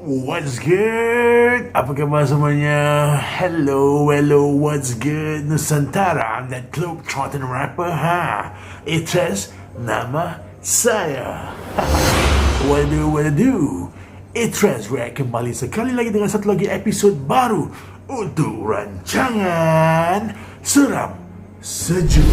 What's good? Apa khabar semuanya? Hello, what's good? Nusantara, I'm that globe-trotting rapper, Atrez, nama saya. What do? Atrez react kembali sekali lagi dengan satu lagi episod baru untuk rancangan Seram Sejuk.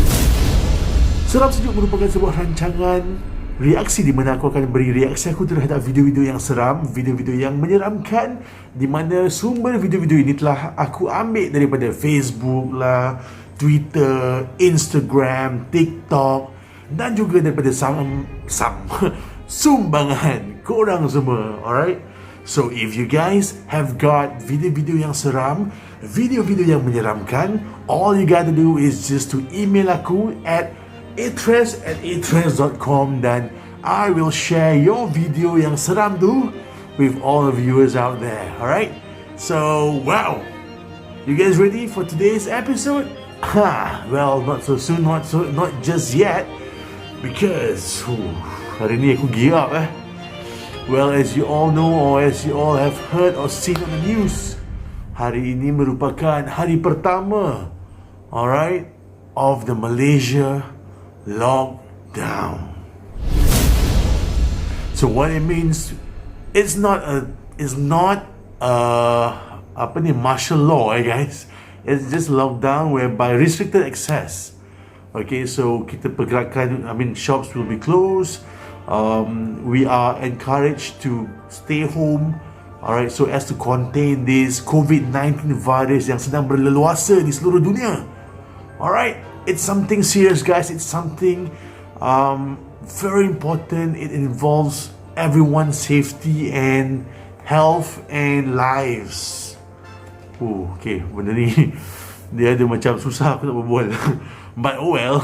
Seram Sejuk merupakan sebuah rancangan reaksi di mana aku akan beri reaksi aku terhadap video-video yang seram, video-video yang menyeramkan, di mana sumber video-video ini telah aku ambil daripada Facebook lah, Twitter, Instagram, TikTok dan juga daripada sumbangan korang semua. Alright? So if you guys have got video-video yang seram, video-video yang menyeramkan, all you gotta do is just to email aku at atrez@atrez.com dan I will share your video yang seram tu with all the viewers out there. Alright? So, wow! You guys ready for today's episode? Well, not so soon, not just yet, because hari ni aku gear up. Well, as you all know, or as you all have heard or seen on the news, hari ini merupakan hari pertama, alright, of the Malaysia lockdown. So what it means, it's not martial law, guys. It's just lockdown whereby restricted access. Okay, so kita pergerakan, shops will be closed. We are encouraged to stay home, alright, so as to contain this COVID-19 virus yang sedang berleluasa di seluruh dunia. Alright, it's something serious, guys. It's something very important. It involves everyone's safety and health and lives. Okay, benda ni dia ada macam susah aku nak berbual. But oh well,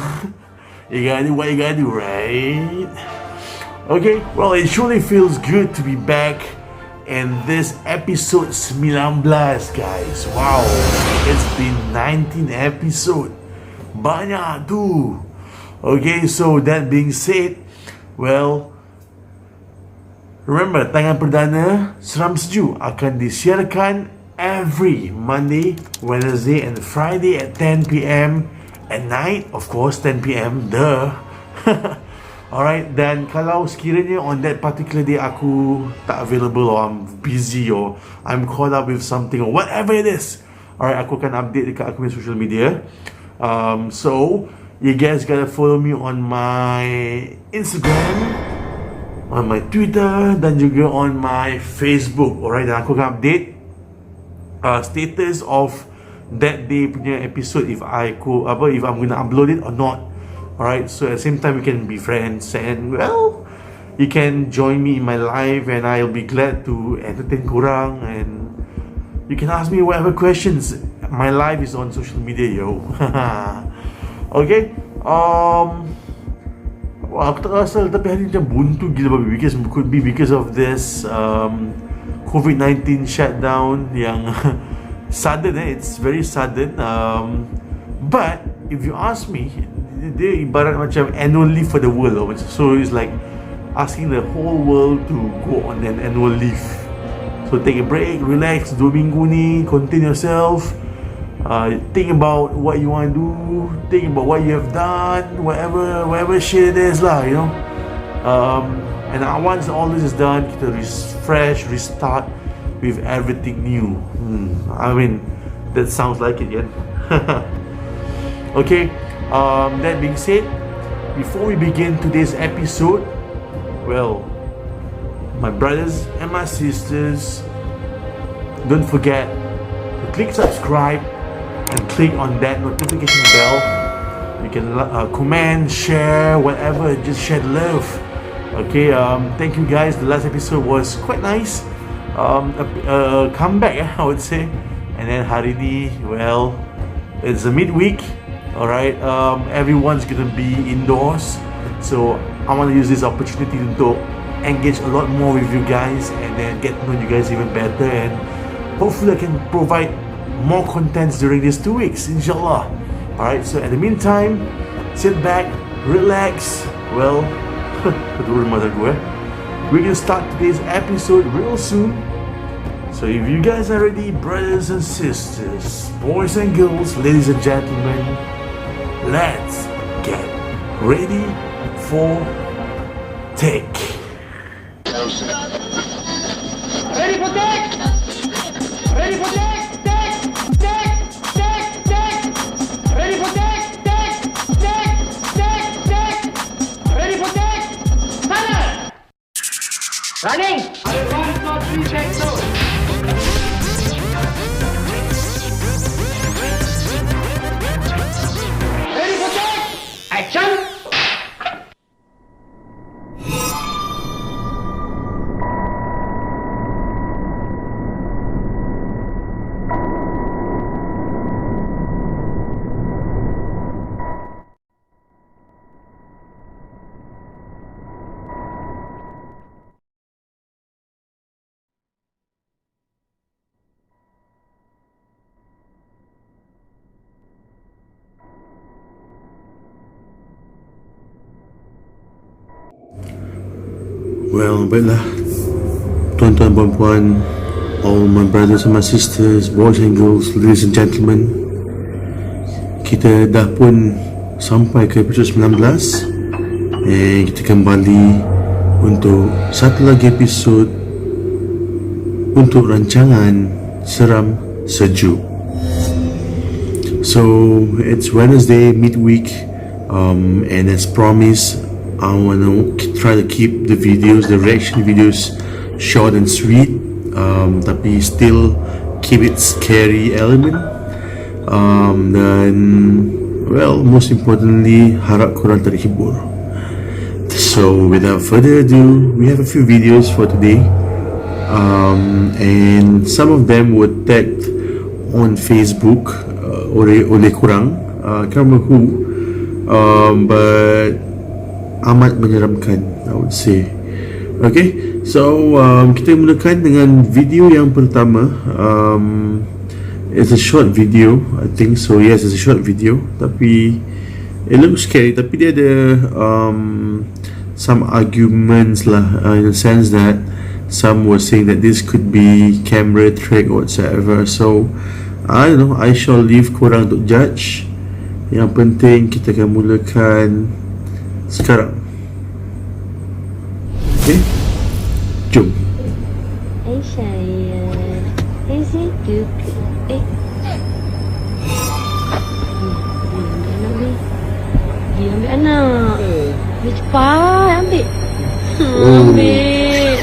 you gotta do what you gotta do, right? Okay, well, it surely feels good to be back in this episode 19, guys. Wow, it's been 19 episodes. Banyak tu. Okay, so that being said, well, remember, tayangan perdana Seram Sejuk akan disiarkan every Monday, Wednesday and Friday at 10 p.m. at night, of course, 10 p.m. Duh. Alright, dan kalau sekiranya on that particular day aku tak available, or I'm busy, or I'm caught up with something, or whatever it is, alright, aku akan update dekat aku punya social media. So you guys gotta follow me on my Instagram, on my Twitter dan juga on my Facebook. Alright, dan aku akan update status of that day punya episode if I'm gonna upload it or not. Alright, so at the same time we can be friends, and well, you can join me in my live and I'll be glad to entertain korang, and you can ask me whatever questions. My live is on social media, yo. Okay, aku tak rasa, tapi hari ni macam buntu gila babi, could be because of this COVID-19 shutdown yang sudden. It's very sudden. But if you ask me, dia ibarat macam annual leave for the world. So it's like asking the whole world to go on an annual leave. So take a break, relax, 2 minggu ni, contain yourself. Think about what you want to do, think about what you have done, whatever shit it is lah, you know. And once all this is done, kita refresh, restart with everything new. That sounds like it, yeah. Okay, that being said, before we begin today's episode, well, my brothers and my sisters, don't forget to click subscribe and click on that notification bell. You can comment, share, whatever, just share the love. Okay, thank you guys. The last episode was quite nice. A comeback, I would say. And then hari ni, well, it's a midweek. Alright, everyone's gonna be indoors, so I want to use this opportunity to engage a lot more with you guys and then get to know you guys even better, and hopefully I can provide more contents during these 2 weeks, inshallah. Alright, so in the meantime, sit back, relax. Well, we're gonna start today's episode real soon. So if you guys are ready, brothers and sisters, boys and girls, ladies and gentlemen, let's get ready for take. Ready for take! Ready for take! Take! Take! Take! Take! Ready for take! Take! Take! Take! Take! Ready for take! Sana! Running! 1, 2, 3, take, go! Ready for take! Action! Well, baiklah, tuan-tuan, puan-puan, all my brothers and my sisters, boys and girls, ladies and gentlemen, kita dah pun sampai ke episod 19 dan kita kembali untuk satu lagi episod untuk rancangan Seram Sejuk. So it's Wednesday midweek, and as promised, I want to try to keep the videos, the reaction videos, short and sweet, tapi still keep it scary element, dan well, most importantly, harap korang terhibur. So without further ado, we have a few videos for today, and some of them were tagged on Facebook oleh korang, I can't remember who, but amat menyeramkan, I would say. Okay, so kita mulakan dengan video yang pertama. It's a short video, I think so. Yes, it's a short video, tapi it looks scary. Tapi dia ada some arguments lah, in the sense that some were saying that this could be camera trick or whatsoever. So I don't know, I shall leave korang untuk judge. Yang penting kita akan mulakan sekarang. Okay, jom. Saya Air Terjun. Dia ambil anak. Dia cepat ambil. Ambil.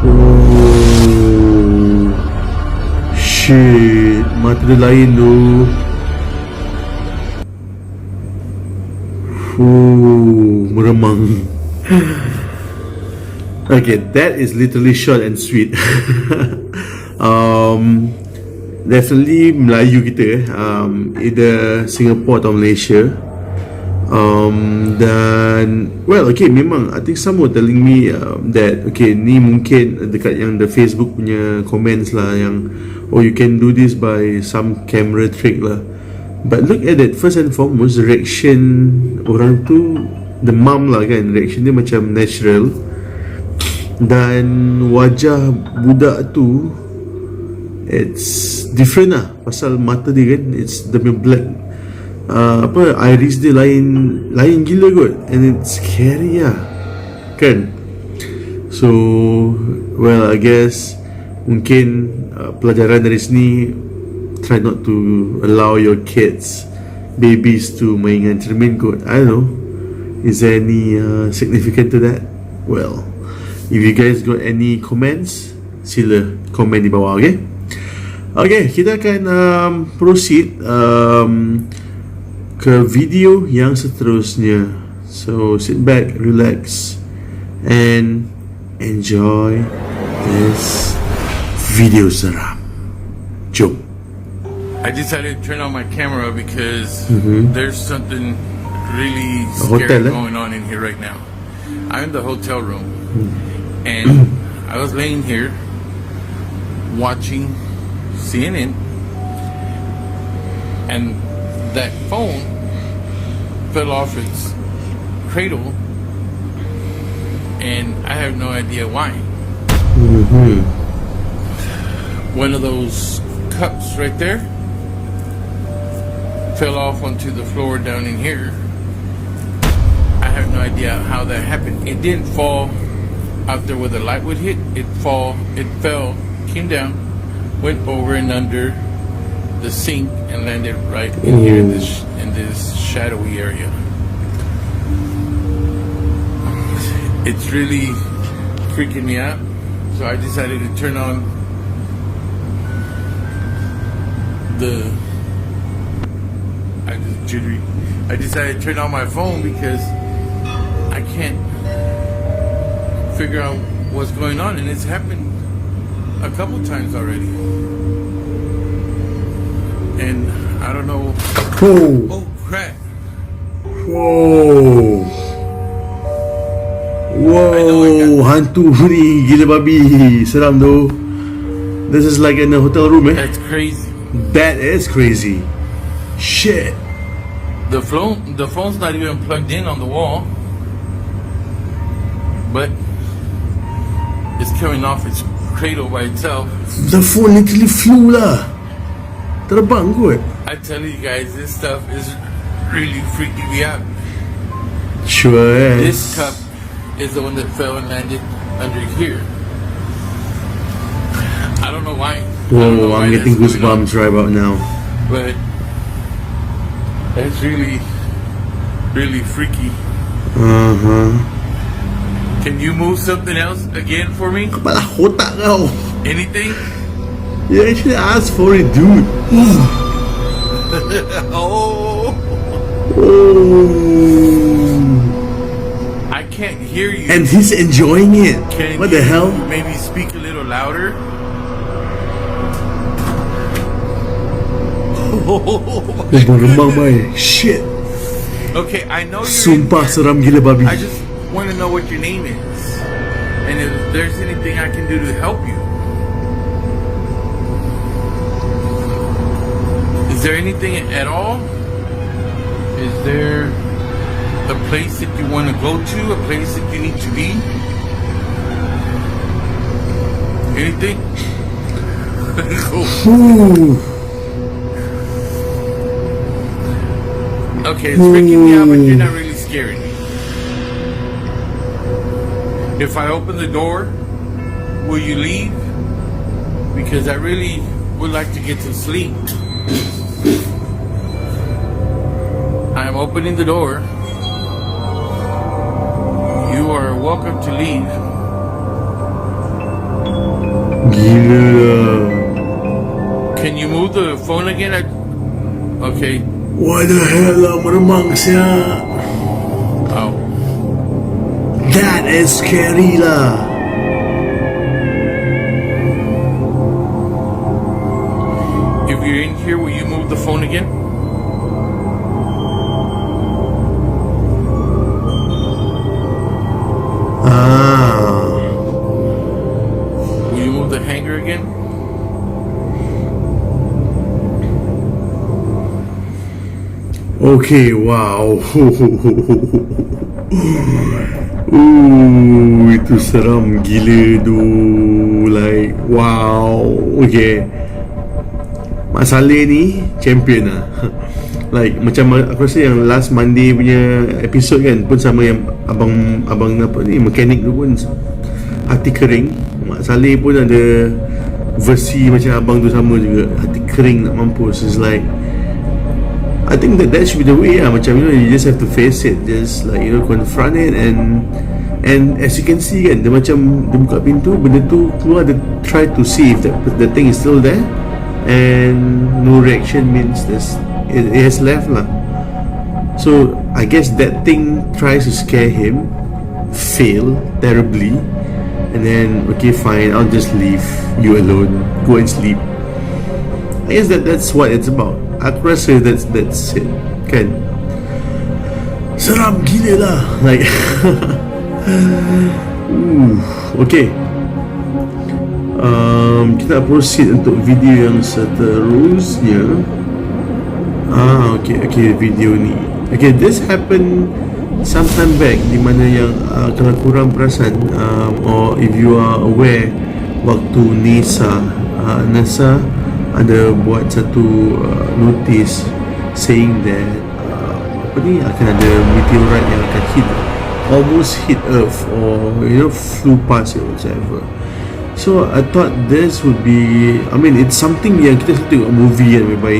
Oh, shit, mata dia lain tu. Meremang. Okay, that is literally short and sweet. Definitely Melayu kita, either Singapore atau Malaysia. Dan well, okay, memang I think some were telling me that okay, ni mungkin dekat yang the Facebook punya comments lah, yang oh, you can do this by some camera trick lah. But look at it, first and foremost, reaction orang tu, the mom lah kan, reaction dia macam natural. Dan wajah budak tu, it's different lah, pasal mata dia kan, it's the black, iris dia lain gila kot, and it's scary lah kan. So well, I guess mungkin pelajaran dari sini, try not to allow your kids, babies to mainkan cermin kot. I don't know, is there any significant to that? Well, if you guys got any comments, sila komen di bawah. Okay, okay, kita akan proceed ke video yang seterusnya. So sit back, relax, and enjoy this video seram. Jom. I decided to turn on my camera because there's something really Hotel, scary going on in here right now. I'm in the hotel room, and I was laying here watching CNN, and that phone fell off its cradle, and I have no idea why. one of those cups right there fell off onto the floor down in here. I have no idea how that happened. It didn't fall out there where the light would hit. It fell, came down, went over and under the sink and landed right in here in this shadowy area. It's really freaking me out. So I decided to turn on I decided to turn on my phone because I can't figure out what's going on, and it's happened a couple times already. And I don't know. Whoa. Oh crap. Whoa. Whoa, hantu ni gila babi. Seram tu. This is like in a hotel room, eh? That's crazy. That is crazy. Shit. The phone's not even plugged in on the wall, but it's coming off its cradle by itself. The phone literally flew lah. Terbang kot. I tell you guys, this stuff is really freaking me out. Sure is. This cup is the one that fell and landed under here. I don't know why. Whoa, I'm getting goosebumps right about now. But that's really, really freaky. Can you move something else again for me? Kepala otak kau. Anything? You actually asked for it, dude. Oh, Oh. I can't hear you. And he's enjoying it. Can What the you hell? Maybe speak a little louder. Berembang bay. Shit. Okay, I know you're Sumpah in here. seram gila babi. I just want to know what your name is, and if there's anything I can do to help you. Is there anything at all? Is there a place that you want to go to? A place that you need to be? Anything? Ooh. Okay, it's freaking me out, but you're not really scaring me. If I open the door, will you leave? Because I really would like to get some sleep. I am opening the door. You are welcome to leave. Gila. Can you move the phone again? Okay. What the hell lah, meremang siap. Oh. That is scary lah. If you're in here, will you move the phone again? Will you move the hanger again? Okay, wow. Itu seram gila tu. Like, wow. Okay. Mak Saleh ni champion lah. Like, macam aku rasa yang last Monday punya episode kan pun sama yang abang apa ni, mekanik tu pun hati kering. Mak Saleh pun ada versi macam abang tu sama juga. Hati kering nak mampus. It's like, I think that should be the way lah. Macam, you know, you just have to face it. Just like, you know, confront it. And as you can see kan, dia macam dia buka pintu, benda tu keluar, dia try to see if the thing is still there. And no reaction means it has left lah. So I guess that thing tries to scare him, fail terribly, and then okay fine, I'll just leave you alone, go and sleep. I guess that's what it's about. Aku rasa that's it kan. Seram gila lah. Like okay. Kita proceed untuk video yang seterusnya. Okay, video ni. Okay, this happened sometime back, di mana yang kalau korang perasan, or if you are aware, waktu Nisa NASA ada buat satu notice saying that apa ni, akan ada meteorite yang akan almost hit Earth, or flew past it, whatever. So I thought this would be, I mean, it's something yang kita selalu tengok movie kan, whereby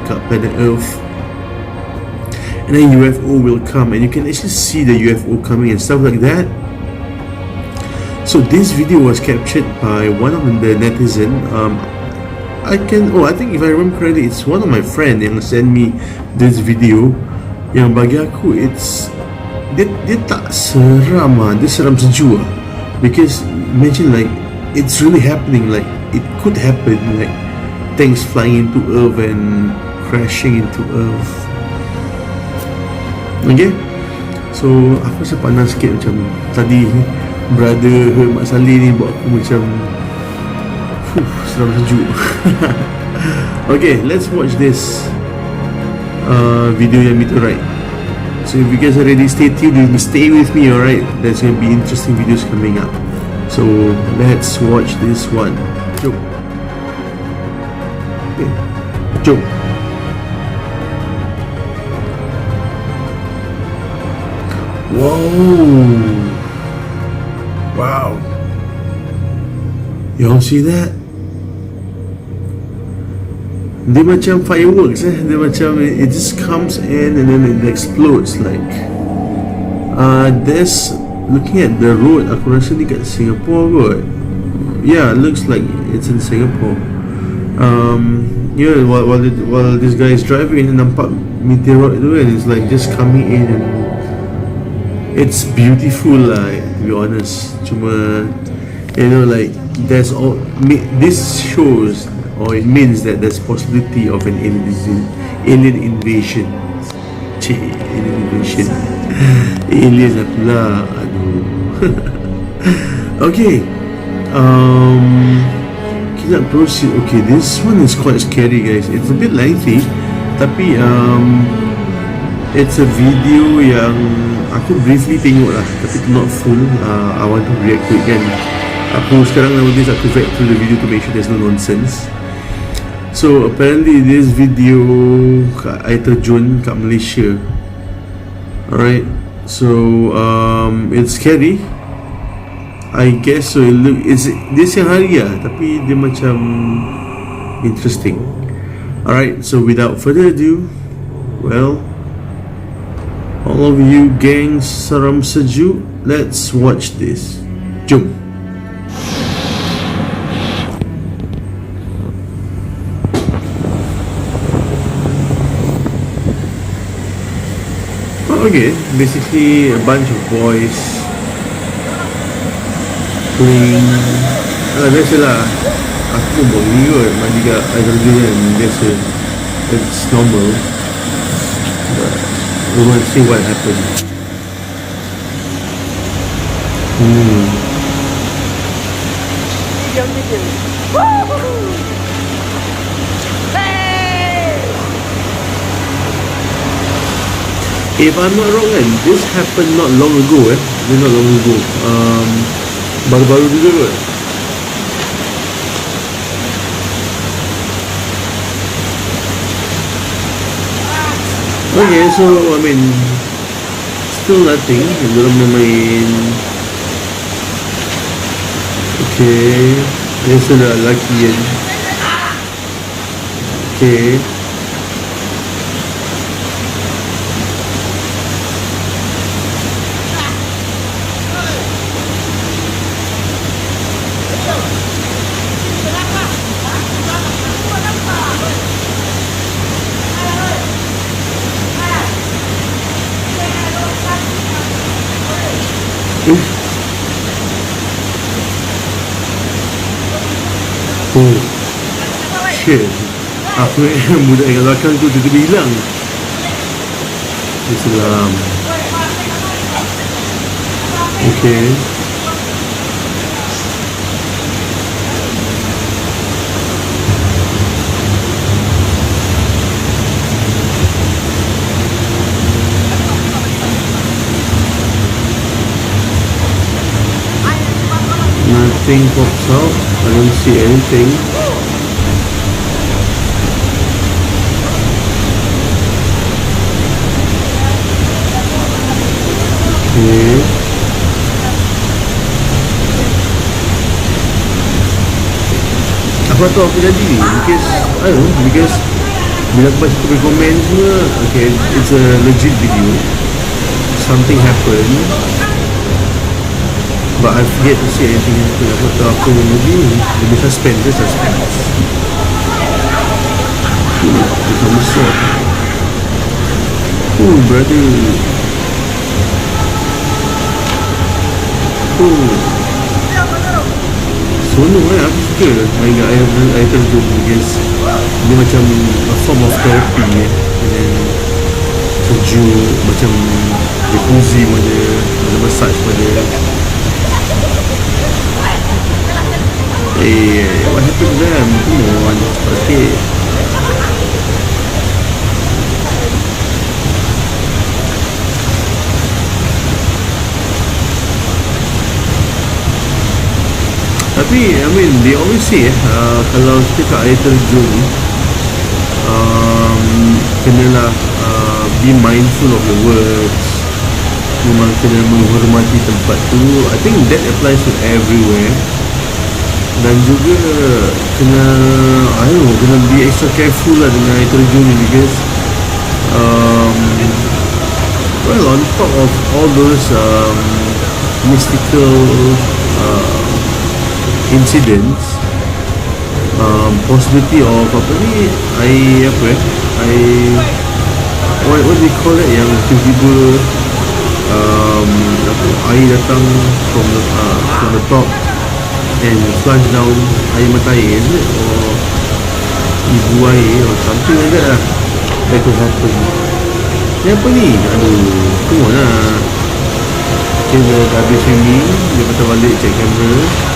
kat planet Earth, and then UFO will come, and you can actually see the UFO coming and stuff like that. So this video was captured by one of the netizen. I think if I remember correctly, it's one of my friend yang send me this video. Yang bagi aku, dia tak seram lah, dia seram sejuk lah. Because imagine, like, it's really happening, like it could happen, like things flying into Earth and crashing into Earth. Okay, so aku rasa panas sikit, macam tadi brother Mak Saleh ni buat aku macam seram sejuk. Okay, let's watch this video yang meteorite. So if you guys are ready, stay tuned, stay with me, alright? There's gonna be interesting videos coming up. So let's watch this one. Jom. Okay. Jom. Wow. You all see that? Dia macam fireworks, dia macam, it just comes in and then it explodes like. There's, looking at the road, aku rasa ni kat Singapore kot. Yeah, looks like it's in Singapore. Yeah, while this guy is driving, and nampak meteor tu, and it's like just coming in, and it's beautiful lah, to be honest. Cuma, like, there's all, this shows, or it means that there's possibility of an alien invasion. Alien invasion. Alien lah pula. Aduh. Okay. Kita proceed. Okay, this one is quite scary, guys. It's a bit lengthy, tapi it's a video yang aku briefly tengok lah, tapi not full. I want to react to it kan. Aku sekarang nowadays aku read through the video to make sure there's no nonsense. So apparently this video kat Air Terjun kat Malaysia. Alright, so it's scary, I guess. So it's dia siang hari lah, tapi dia macam interesting. Alright, so without further ado, well, all of you gangs Seram Sejuk, let's watch this. Jom. Okay, basically a bunch of boys playing. Biasalah, aku pun buat ni kot, mandi kat Air Terjun kan, biasa. It's normal, but we want to see what happened. If I'm not wrong kan, this happened not long ago not long ago, baru-baru juga kot. Okay, so I mean, still nothing, belum main. Okay, dia sudah lelaki kan. Okay. Oh shit, aku budak yang belakang tu tiba-tiba hilang. Islam. Okay. Nothing pops out. I don't see anything. Aku tahu apa jadi because I don't know, because bila aku baca komen semua, okay, it's a legit video, something happened, but I've yet to see anything happen. Aku tahu apa yang lebih suspense. Bukan besar. Oh brother. Oh, seronok lah. Aku suka main kat air terjun because dia macam a form of therapy and then sejuk, macam jacuzzi mana, ada massage pada. What happened to them? Come on, okay. Tapi, I mean, they always say kalau kita kat air terjun, kenalah be mindful of your words, memang kena menghormati tempat tu. I think that applies to everywhere. Dan juga kena, I don't know, kena be extra careful lah dengan air terjun ni because well, on top of all those mystical incidents, possibility of apa ni, what do you call it, yang tiba-tiba air datang from the top and flush down air mata air, is it? Or ibu air or something like that lah, that could happen. Ni apa ni? Aduh, come on lah. Okay, dah habis swimming, dia patah balik check kamera.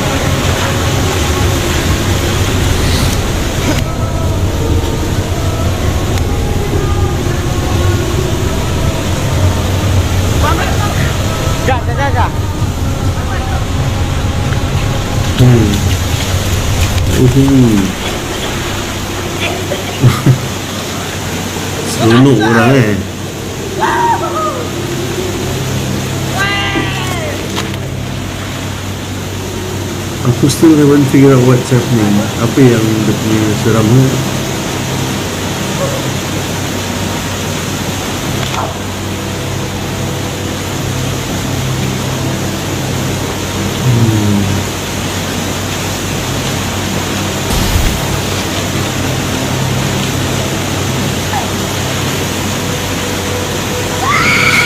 Seronok orang Aku still haven't figure out what's happening. Apa yang dia punya seram ni?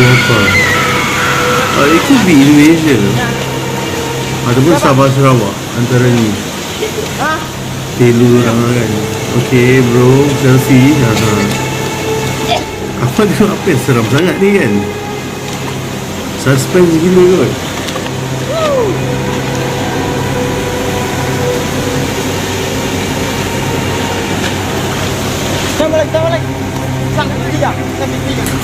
Siapa? It could be Indonesia ataupun Sabah Sarawak, antara ni. Telu orang kan. Okay bro, selfie. Apa tengok apa yang seram sangat ni kan? Suspense gila kot.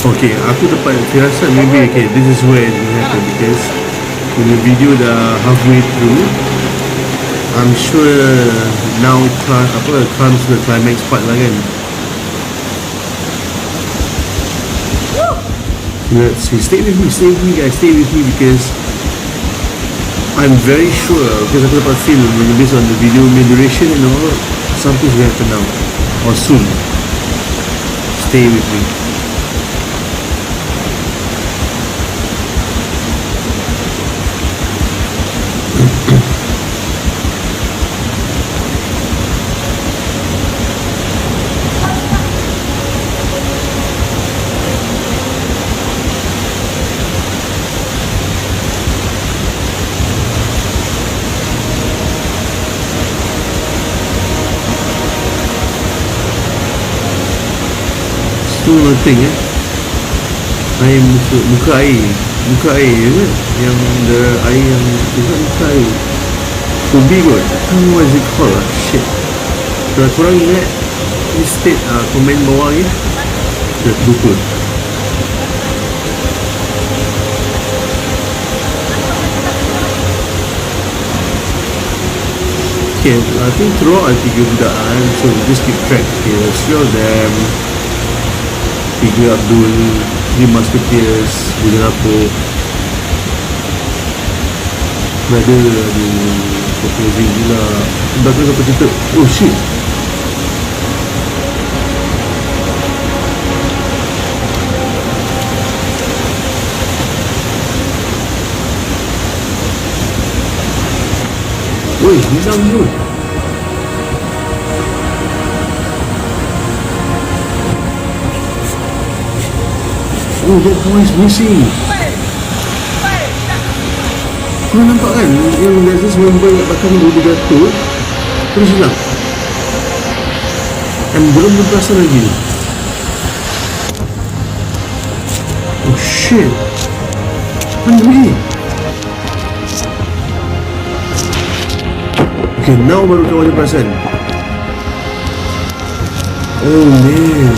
Okay, aku dapat firasat maybe this is where it will happen because when the video dah halfway through, I'm sure now comes the climax part lah kan. Let's see, stay with me guys, stay with me because I'm very sure, because aku dapat feel based on the video duration and all, something's going to happen now or soon. Stay with me. Tu thing air muka air kan? Yang the air yang bukan muka air, Ubi kot, tak tahu what is it called lah. Shit, kalau korang ingat ni state komen bawah ni, dah terlupa. Okay, I think throughout ada 3 budak kan, so just keep track. Okay, 3 of them, 3 Abdul, 3 Musketeers, beberapa brother, aduh. Proposing gila. Belakang apa cerita? Oh shit. Woi, hilang tu. Oh, that boy is missing. Kau nampak kan yang there's this member kat belakang dulu dia jatuh terus hilang. Dan belum perasan lagi. Oh shit. Mana pergi? Okay, now baru kawan dia perasan. Oh man.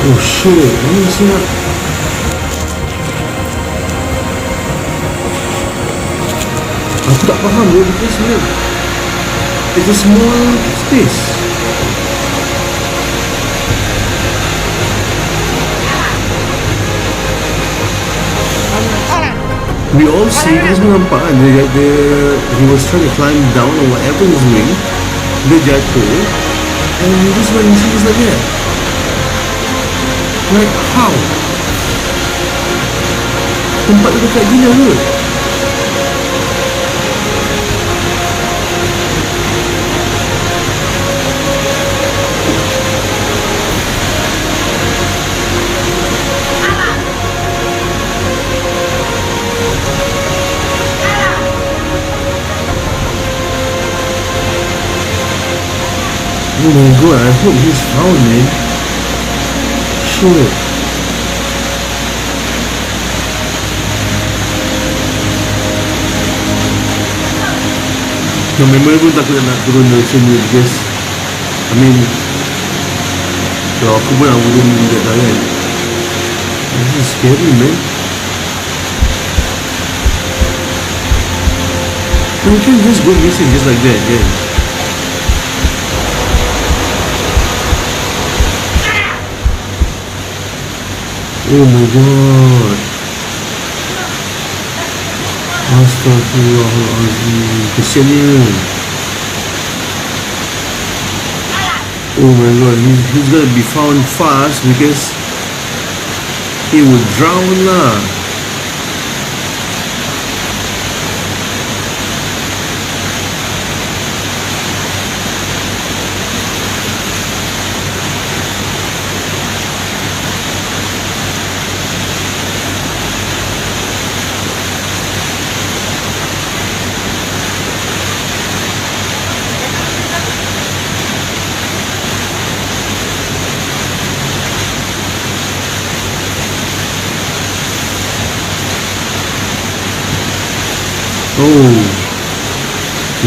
Oh shit. Ini siap. Aku tak faham dia because it's a small space. We all see, kita semua nampak kan he was trying to climb down or whatever he's doing. Dia jatuh and this one missing is like that. Like how? Tempat tu dekat gila ke? Oh my god, I hope he's found, man. Shit. Yang member pun takut nak turun dari sini because I mean aku pun nak turun juga tak kan. This is scary, man. You can just go missing just like that, yeah. Oh my god. Astaghfirullahaladzim. Kesiannya. Oh my god, he's gonna be found fast because he would drown lah. Oh,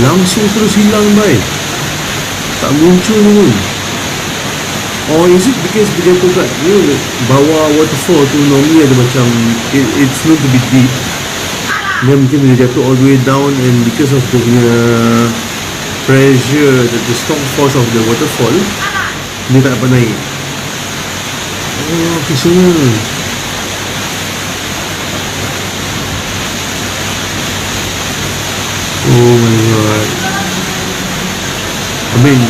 langsung terus hilang baik. Tak muncul pun. Or is it because dia jatuh kat bawah waterfall tu normally ada macam it's not to be deep. Dia mungkin dia jatuh all the way down and because of the pressure, the strong force of the waterfall, dia tak dapat naik. Oh, kesiannya. Oh my god. I mean,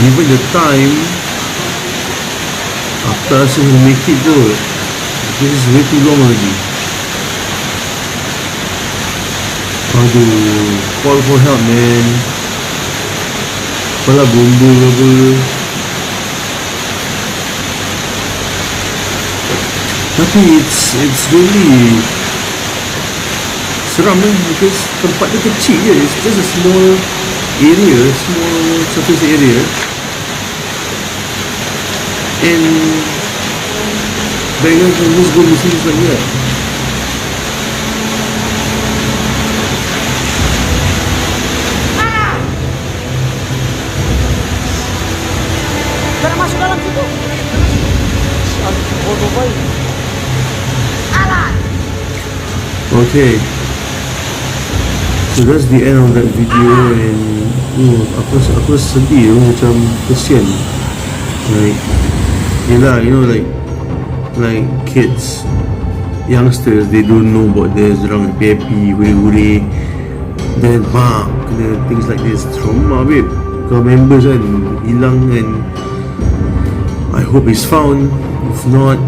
given the time, aku rasa he'll make it though. This is way too long already. Aduh, call for help, man. Apalah bomba ke apa. Tapi it's really seram kan because tempat dia kecil je. It's just a small area, small surface area, and beggars can just go missing just like that. Jangan masuk dalam situ. Bodoh baik. Alat. Okay. So that's the end of that video and aku sedih macam kesian. Like yelah, you know, like kids youngsters, they don't know about this, dorang happy, huri-huri, then kena things like this, trauma babe. Kalau members kan hilang kan, I hope it's found. If not,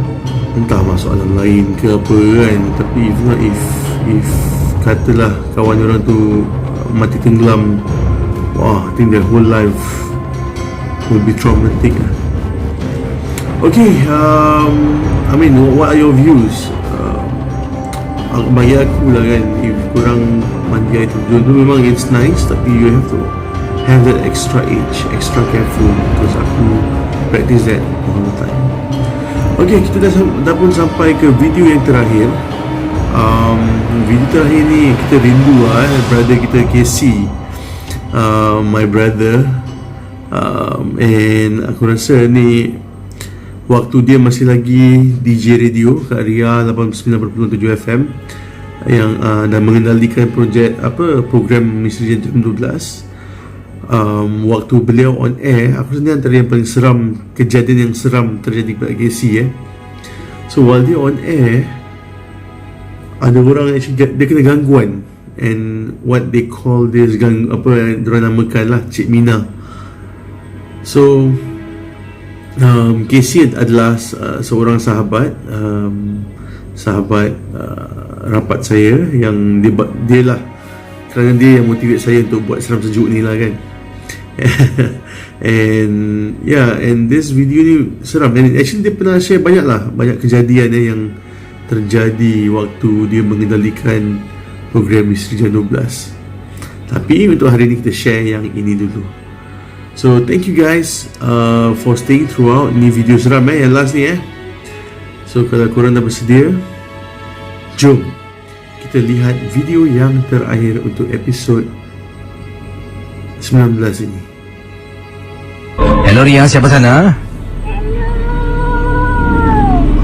entah masalah lain ke apa kan. Tapi if not, if katalah kawan orang tu mati tenggelam, wah, I think their whole life will be traumatic lah. Okay, I mean, what are your views? Bagi aku lah kan, if korang mandi air terjun tu memang it's nice, tapi you have to have that extra edge, extra careful, because aku practice that all the time. Okay, kita dah pun sampai ke video yang terakhir. Video terakhir ni kita rindu lah brother kita Casey, my brother, and aku rasa ni waktu dia masih lagi DJ radio kat Ria 89.7 FM yang dah mengendalikan program Misteri Jam 12. Waktu beliau on air, aku rasa ni antara yang paling seram, kejadian yang seram terjadi pada Casey So while dia on air, ada orang actually dia kena gangguan, and what they call this diorang namakan lah Cik Mina. So Casey adalah seorang sahabat rapat saya, yang dia lah, kerana dia yang motivate saya untuk buat Seram Sejuk ni lah kan. and this video ni seram, and actually dia pernah share banyak kejadian yang terjadi waktu dia mengendalikan program Misteri Jam 12. Tapi untuk hari ni kita share yang ini dulu. So thank you guys for staying throughout. Ni video seram yang last ni So kalau korang dah bersedia, jom kita lihat video yang terakhir untuk episod 19 ini. Hello Ria, siapa sana?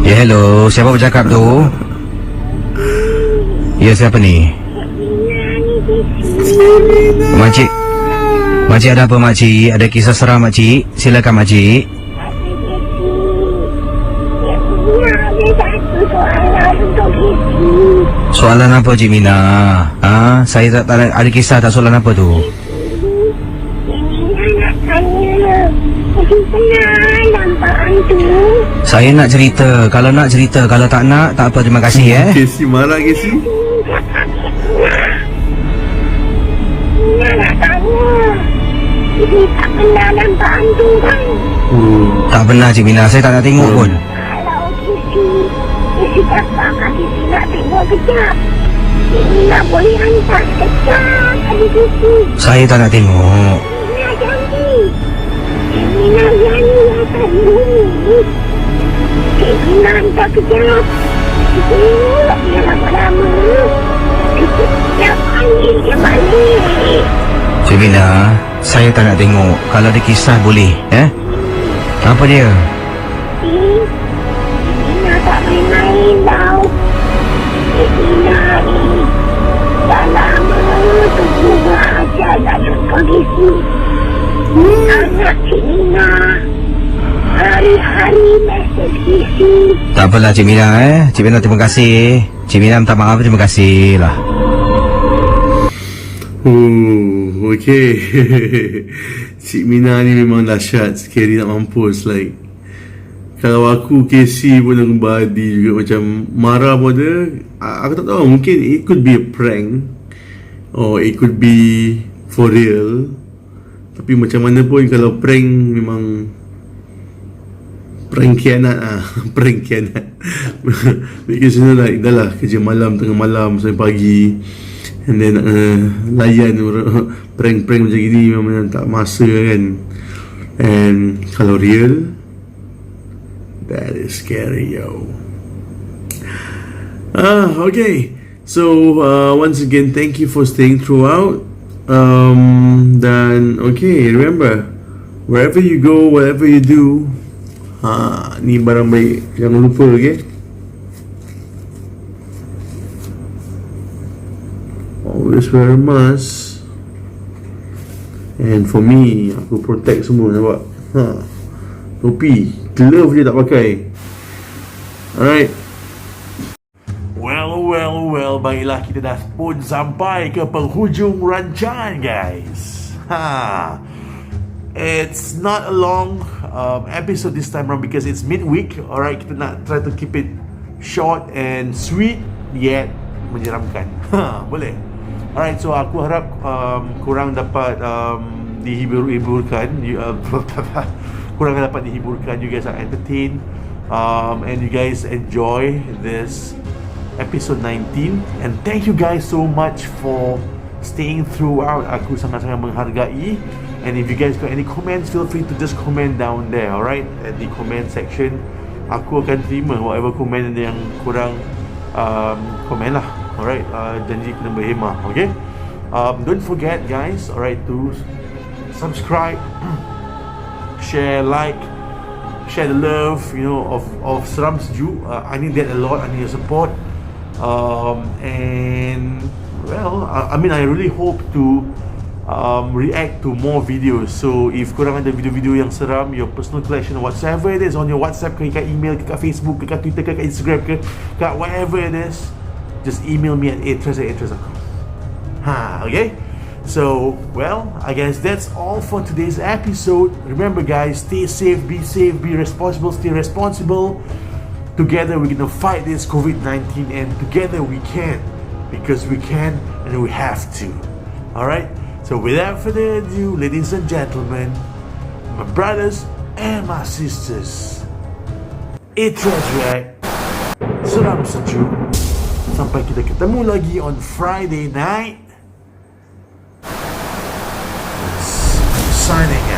Ya hello, siapa bercakap tu? Ya siapa ni? Makcik ada apa makcik? Ada kisah seram makcik? Silakan makcik. Soalan apa Cik Mina? Saya tak ada kisah, tak soalan apa tu? Saya nak cerita. Kalau nak cerita, kalau tak nak, tak apa, terima kasih Casey marah Casey. Nak tanya, Ibu tak pernah nampak hantu kan? Tak pernah Cik Mina, saya tak nak tengok pun. Kalau Kisi cakap Kisi nak tengok kejap. Mina boleh hantar kejap kali Kisi. Saya tak nak tengok. Mina janji. Mina janji akan bumi. Mina hantar kejap. Tengok dia lama-lama. Kejap panggil dia balik. Cik Mina, saya tak nak tengok. Kalau ada kisah boleh Apa dia? Mina tak main-main tau. Mina ni dah lama tunggu bahagia dalam kondisi. Anak Cik Mina hari-hari mesej isi. Tak apalah Cik Mina Cik Mina terima kasih. Cik Mina minta maaf, terima kasih lah. Okay. Cik Mina ni memang dahsyat, scary nak mampus. Like, kalau aku Casey pun aku badi juga, macam marah pun ada. Aku tak tahu, mungkin it could be a prank or it could be for real. Tapi macam mana pun, kalau prank memang prank kianat prank kianat. Because you know, like, dah lah kerja malam, tengah malam sampai pagi, and then layan prank-prank macam gini memang tak masa kan. And kalau real, that is scary yo. Okay, so once again thank you for staying throughout. Dan okay, remember, wherever you go, whatever you do, ni barang baik, jangan lupa, okay? Always wear a mask. And for me, aku protect semua, nampak? Topi, glove je tak pakai. Alright. Well, baiklah, kita dah pun sampai ke penghujung rancangan, guys. It's not a long episode this time around because it's midweek. Alright, kita nak try to keep it short and sweet yet menyeramkan. Boleh? Alright, so aku harap korang dapat dihiburkan. Korang dapat dihiburkan. You guys are entertained, and you guys enjoy this episode 19. And thank you guys so much for staying throughout. Aku sangat-sangat menghargai. And if you guys got any comments, feel free to just comment down there, alright? At the comment section, aku akan terima whatever comment yang korang komen lah, alright? Janji kena berhemah, okay? Don't forget, guys, alright, to subscribe, share, like, share the love, you know, of Seram Sejuk. I need that a lot. I need your support. And well, I mean, I really hope to react to more videos. So if korang ada video-video yang seram, your personal collection, whatever it is, on your WhatsApp ke, kat email ke, kat Facebook ke, kat Twitter ke, kat Instagram ke, kat whatever it is, just email me at atrez@atrez.com. Okay? So, well, I guess that's all for today's episode. Remember, guys, stay safe, be responsible, stay responsible. Together we're gonna fight this COVID-19, and together we can, because we can and we have to. Alright? So without further ado, ladies and gentlemen, my brothers and my sisters, Atrez React, Seram Sejuk. Sampai kita ketemu lagi on Friday night. Signing out.